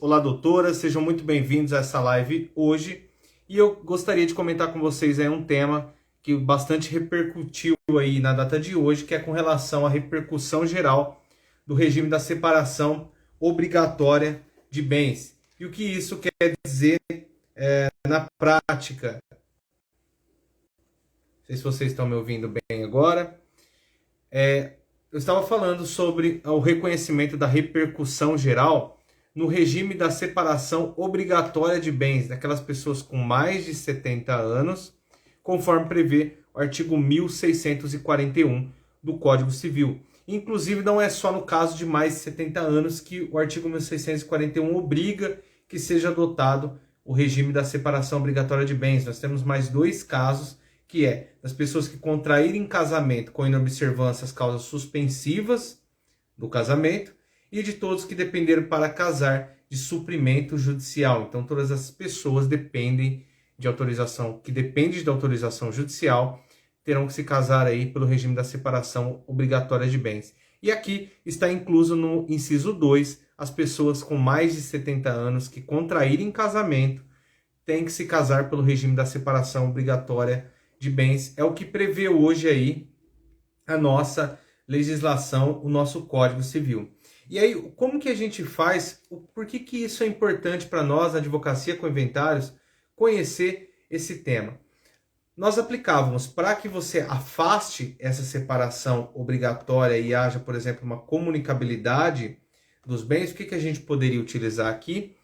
olá doutoras, sejam muito bem-vindos a essa live hoje. E eu gostaria de comentar com vocês um tema que bastante repercutiu aí na data de hoje, que é com relação à repercussão geral do regime da separação obrigatória de bens. E o que isso quer dizer na prática? Não sei se vocês estão me ouvindo bem agora. Eu estava falando sobre o reconhecimento da repercussão geral no regime da separação obrigatória de bens daquelas pessoas com mais de 70 anos, conforme prevê o artigo 1641 do Código Civil. Inclusive, não é só no caso de mais de 70 anos que o artigo 1641 obriga que seja adotado o regime da separação obrigatória de bens. Nós temos mais dois casos, que é das pessoas que contraírem casamento com inobservância às causas suspensivas do casamento e de todos que dependeram para casar de suprimento judicial. Então, todas as pessoas dependem de autorização, que depende da autorização judicial, terão que se casar aí pelo regime da separação obrigatória de bens. E aqui está incluso no inciso 2, as pessoas com mais de 70 anos que contraírem casamento têm que se casar pelo regime da separação obrigatória de bens. É o que prevê hoje aí a nossa legislação, o nosso Código Civil. E aí, como que a gente faz? Por que isso é importante para nós, na advocacia com inventários, conhecer esse tema? Nós aplicávamos para que você afaste essa separação obrigatória e haja, por exemplo, uma comunicabilidade dos bens. O que a gente poderia utilizar aqui?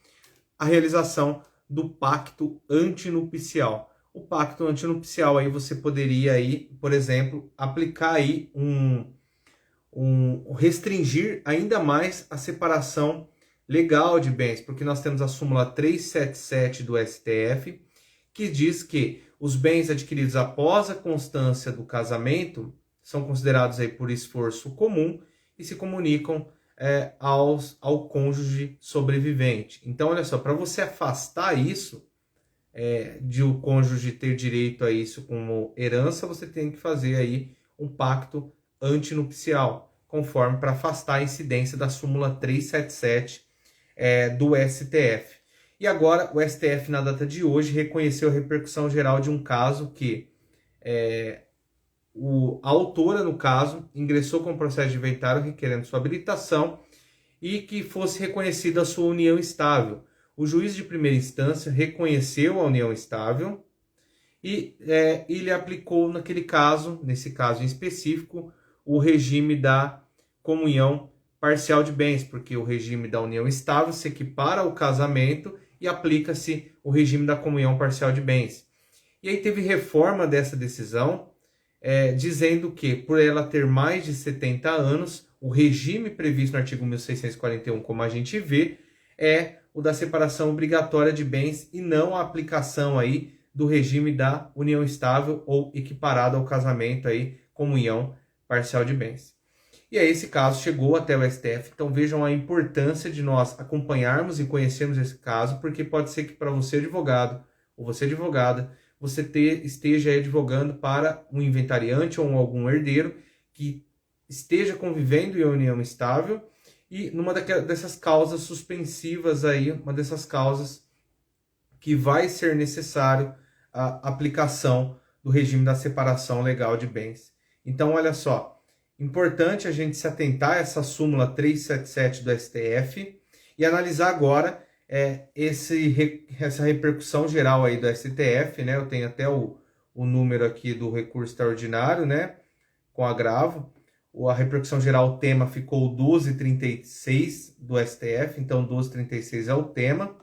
A realização do pacto antinupcial. O pacto antinupcial aí você poderia aí, por exemplo, aplicar aí restringir ainda mais a separação legal de bens, porque nós temos a súmula 377 do STF, que diz que os bens adquiridos após a constância do casamento são considerados aí por esforço comum e se comunicam ao cônjuge sobrevivente. Então, olha só, para você afastar isso, de o cônjuge ter direito a isso como herança, você tem que fazer aí um pacto antinupcial, conforme para afastar a incidência da súmula 377 do STF. E agora o STF, na data de hoje, reconheceu a repercussão geral de um caso que a autora, no caso, ingressou com o processo de inventário requerendo sua habilitação e que fosse reconhecida a sua união estável. O juiz de primeira instância reconheceu a união estável e ele aplicou nesse caso em específico, o regime da comunhão parcial de bens, porque o regime da união estável se equipara ao casamento e aplica-se o regime da comunhão parcial de bens. E aí teve reforma dessa decisão, dizendo que, por ela ter mais de 70 anos, o regime previsto no artigo 1641, como a gente vê, é o da separação obrigatória de bens e não a aplicação aí do regime da união estável ou equiparado ao casamento aí, comunhão parcial de bens. E aí esse caso chegou até o STF, então vejam a importância de nós acompanharmos e conhecermos esse caso, porque pode ser que para você advogado ou você advogada, você esteja aí advogando para um inventariante ou algum herdeiro que esteja convivendo em união estável e numa dessas causas suspensivas aí, uma dessas causas que vai ser necessário a aplicação do regime da separação legal de bens. Então, olha só, importante a gente se atentar a essa súmula 377 do STF e analisar agora essa repercussão geral aí do STF, né? Eu tenho até o número aqui do recurso extraordinário, né? Com agravo. A repercussão geral, o tema ficou 1236 do STF, então 1236 é o tema.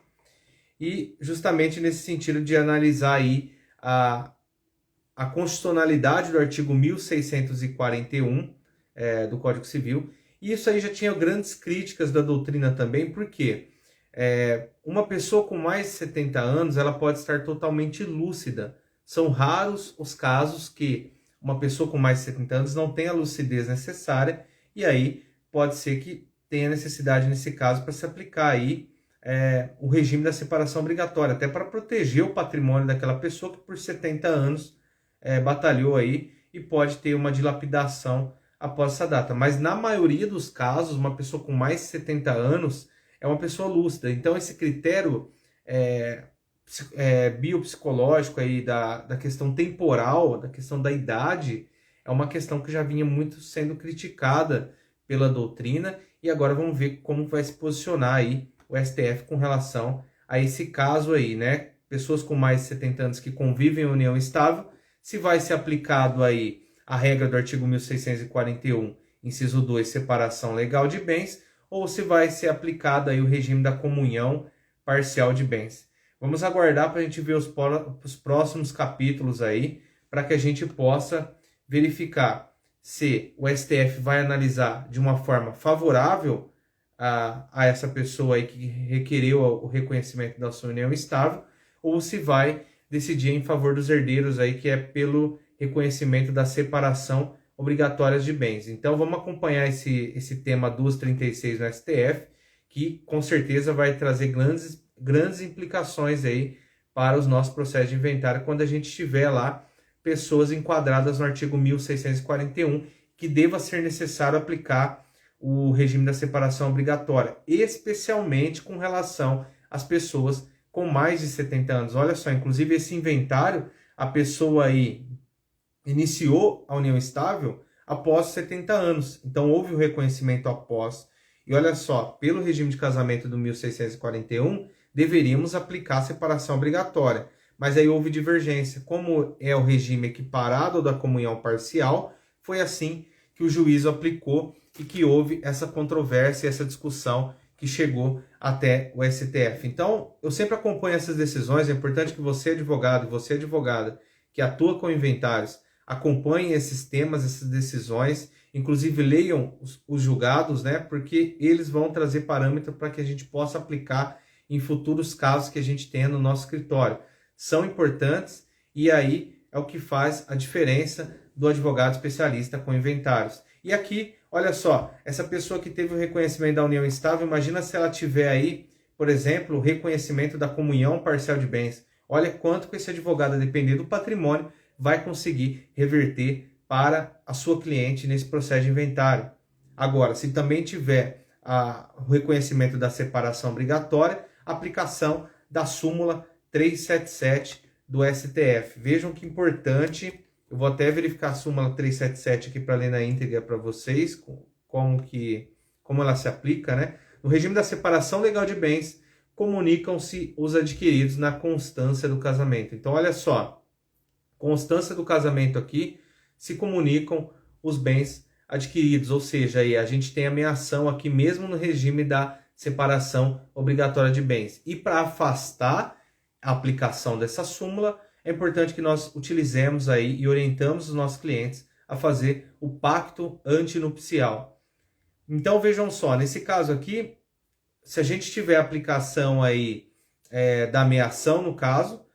E justamente nesse sentido de analisar aí a constitucionalidade do artigo 1641 do Código Civil. E isso aí já tinha grandes críticas da doutrina também, porque uma pessoa com mais de 70 anos, ela pode estar totalmente lúcida. São raros os casos que uma pessoa com mais de 70 anos não tem a lucidez necessária, e aí pode ser que tenha necessidade, nesse caso, para se aplicar aí o regime da separação obrigatória, até para proteger o patrimônio daquela pessoa que por 70 anos batalhou aí e pode ter uma dilapidação após essa data. Mas na maioria dos casos, uma pessoa com mais de 70 anos, é uma pessoa lúcida. Então, esse critério biopsicológico aí da questão temporal, da questão da idade, é uma questão que já vinha muito sendo criticada pela doutrina, e agora vamos ver como vai se posicionar aí o STF com relação a esse caso aí, né? Pessoas com mais de 70 anos que convivem em união estável, se vai ser aplicado aí a regra do artigo 1641, inciso 2, separação legal de bens, ou se vai ser aplicado aí o regime da comunhão parcial de bens. Vamos aguardar para a gente ver os próximos capítulos aí, para que a gente possa verificar se o STF vai analisar de uma forma favorável a essa pessoa aí que requereu o reconhecimento da sua união estável, ou se vai decidir em favor dos herdeiros aí, que é pelo reconhecimento da separação obrigatória de bens. Então vamos acompanhar esse tema 236 no STF, que com certeza vai trazer grandes implicações aí para os nossos processos de inventário, quando a gente tiver lá pessoas enquadradas no artigo 1641, que deva ser necessário aplicar o regime da separação obrigatória, especialmente com relação às pessoas com mais de 70 anos. Olha só, inclusive esse inventário, a pessoa aí iniciou a união estável após 70 anos. Então houve o reconhecimento após. E olha só, pelo regime de casamento do 1641, deveríamos aplicar a separação obrigatória. Mas aí houve divergência. Como é o regime equiparado da comunhão parcial, foi assim que o juízo aplicou e que houve essa controvérsia, essa discussão que chegou até o STF. Então, eu sempre acompanho essas decisões. É importante que você, advogado, e você, advogada, que atua com inventários, acompanhem esses temas, essas decisões, inclusive leiam os julgados, né? Porque eles vão trazer parâmetro para que a gente possa aplicar em futuros casos que a gente tenha no nosso escritório. São importantes e aí é o que faz a diferença do advogado especialista com inventários. E aqui, olha só, essa pessoa que teve o reconhecimento da união estável, imagina se ela tiver aí, por exemplo, o reconhecimento da comunhão parcial de bens. Olha quanto que esse advogado, a depender do patrimônio, vai conseguir reverter para a sua cliente nesse processo de inventário. Agora, se também tiver o reconhecimento da separação obrigatória, aplicação da súmula 377 do STF. Vejam que importante, eu vou até verificar a súmula 377 aqui para ler na íntegra para vocês, como ela se aplica, né? No regime da separação legal de bens, comunicam-se os adquiridos na constância do casamento. Então, olha só, constância do casamento aqui, se comunicam os bens adquiridos, ou seja, aí a gente tem a meação aqui mesmo no regime da separação obrigatória de bens. E para afastar a aplicação dessa súmula, é importante que nós utilizemos aí e orientamos os nossos clientes a fazer o pacto antinupcial. Então vejam só, nesse caso aqui, se a gente tiver a aplicação aí da meação no caso,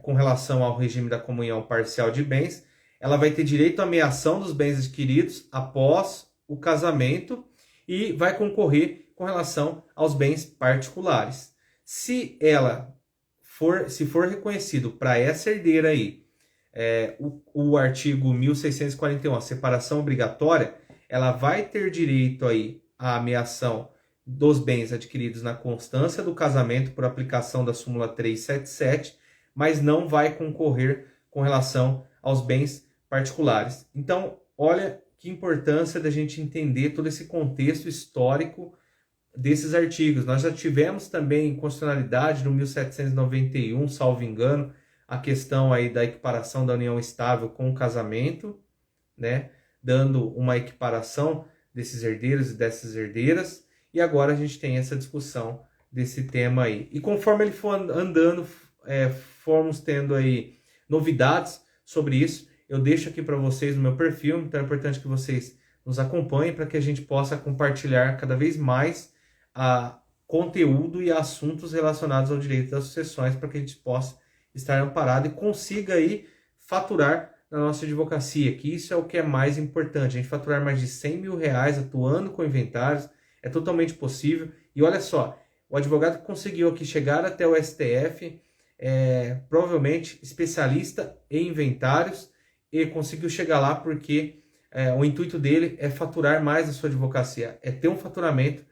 com relação ao regime da comunhão parcial de bens, ela vai ter direito à meação dos bens adquiridos após o casamento e vai concorrer com relação aos bens particulares. Se for reconhecido para essa herdeira aí o artigo 1641, a separação obrigatória, ela vai ter direito aí à meação dos bens adquiridos na constância do casamento por aplicação da súmula 377, mas não vai concorrer com relação aos bens particulares. Então, olha que importância da gente entender todo esse contexto histórico desses artigos. Nós já tivemos também em constitucionalidade no 1791, salvo engano, a questão aí da equiparação da união estável com o casamento, né, dando uma equiparação desses herdeiros e dessas herdeiras, e agora a gente tem essa discussão desse tema aí. E conforme ele for andando, formos tendo aí novidades sobre isso, eu deixo aqui para vocês no meu perfil, então é importante que vocês nos acompanhem para que a gente possa compartilhar cada vez mais conteúdo e assuntos relacionados ao direito das sucessões, para que a gente possa estar amparado e consiga aí faturar na nossa advocacia, que isso é o que é mais importante. A gente faturar mais de 100 mil reais atuando com inventários é totalmente possível. E olha só, o advogado que conseguiu aqui chegar até o STF provavelmente especialista em inventários, e conseguiu chegar lá porque o intuito dele é faturar mais a sua advocacia, é ter um faturamento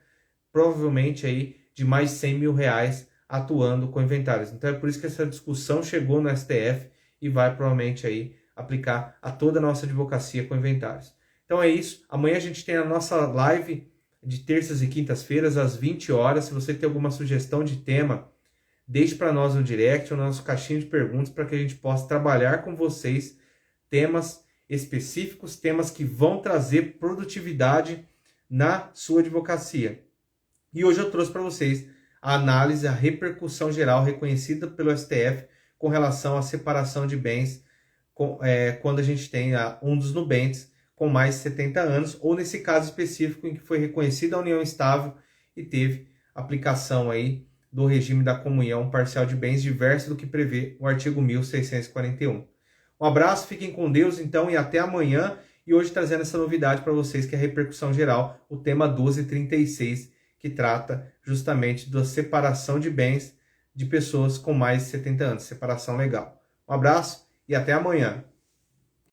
provavelmente aí de mais 100 mil reais atuando com inventários. Então é por isso que essa discussão chegou no STF e vai provavelmente aí aplicar a toda a nossa advocacia com inventários. Então é isso. Amanhã a gente tem a nossa live de terças e quintas-feiras às 20 horas. Se você tem alguma sugestão de tema, deixe para nós no direct ou no nosso caixinho de perguntas para que a gente possa trabalhar com vocês temas específicos, temas que vão trazer produtividade na sua advocacia. E hoje eu trouxe para vocês a análise, a repercussão geral reconhecida pelo STF com relação à separação de bens quando a gente tem um dos nubentes com mais de 70 anos, ou nesse caso específico em que foi reconhecida a união estável e teve aplicação aí do regime da comunhão parcial de bens diverso do que prevê o artigo 1641. Um abraço, fiquem com Deus então e até amanhã. E hoje trazendo essa novidade para vocês que é a repercussão geral, o tema 1236, que trata justamente da separação de bens de pessoas com mais de 70 anos, separação legal. Um abraço e até amanhã.